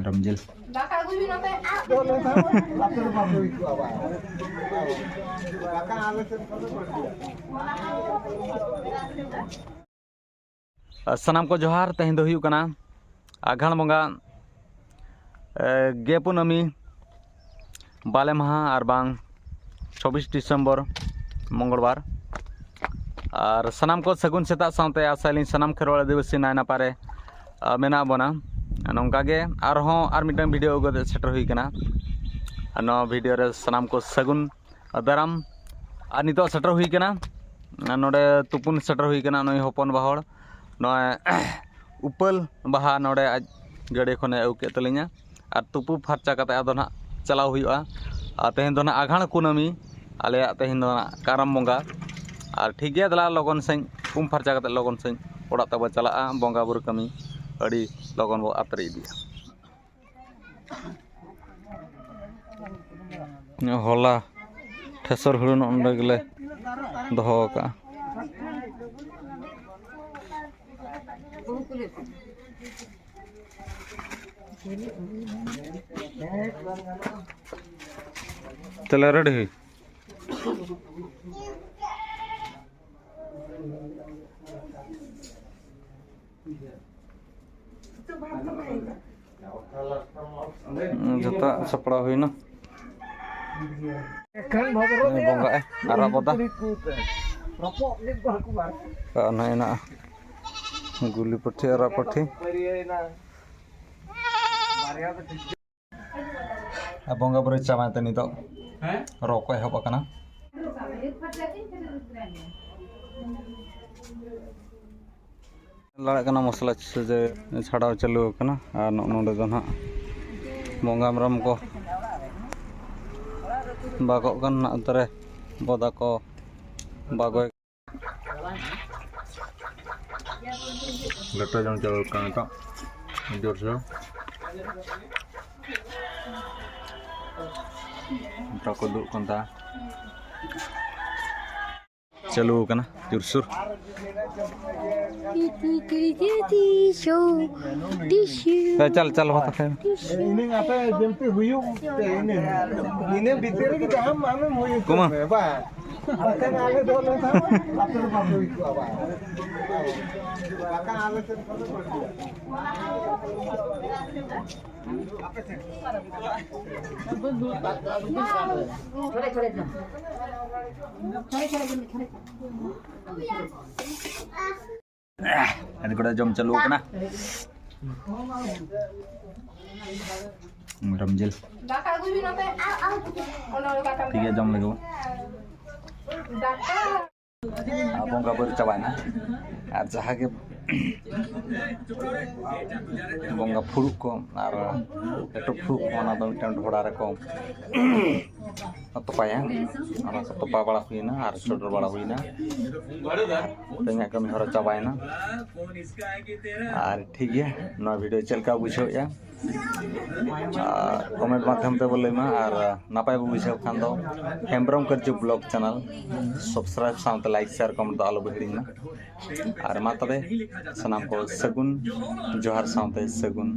Ramjil. Sanam ko johar tehin do huyuk kana aghan bonga gepunami bale maha ar bang 24 Disember Mongolbar আর সানাম কো সাগুন সেতা সাউতে আসাইলিন সানাম খেরওয়াল দিবসী নাইনা পারে মেনা বনা নংকাগে আর হন আর মিটাং video গদ সেটার হুই কানা নো ভিডিও রে সানাম কো সাগুন দারাম আর নিতো সেটার হুই কানা নডে তুপুন সেটার হুই কানা নই হপন বাহর নয় উপল বাহা নডে আজ গাড়ি খনে আউকে তলিnya আর তুপু ফারচা কাতে আদো না চালাও হুইয়া আর তেহেন দো না আঘাণ কুনামি আলে তেহেন দো না কারাম বঙ্गा और ठीक है दला लगन से उम फर्चा करते लगन से ओड़ा तब चला बंगा बुरु कमी अड़ी लगन बो आतरी दिया होला ठेसर हुरुन ओंडे गले दोहो का चला रेडी जता सपड़ा हुई ना बंगा आरा बता ना ना गुली पट्टी आरा पट्टी बंगा पर चामाते नहीं तो रोक को हबा कना लड़ा कना मसला से छाड़ाव चालू कना और नोडे दो ना बंगा मरम को बागो कन अंतरे बदा को बागो लट्टा जन चालू कना तो जोर से को दु कंता चालू कना जोरसुर चल चल होता है ini apa jempe huyung ini bitere kita ham ame moy kuma ba akan ale dole tha atur babu itu apa akan ale sen kono ada kuda jom चालू kena Ramjil ठीक है जम लगो बंगा बर चाबाना और जहाँ के बंगा फुरुक को और एटो फुरुक होना तो मिटन ढोड़ा रे को तोपाया और तोपा बड़ा हुईना और छोटर बड़ा हुईना तेना कमी हरा चाबायना और ठीक है नवा वीडियो चल का बुझो या कमेंट माध्यम ते बोले मा और नापाय बुझो खान दो हेम्ब्रम करजु blog channel subscribe sound like share comment दो आलो बहिरिना और मा तबे सनाम को सगुन जोहार साउंड सगुन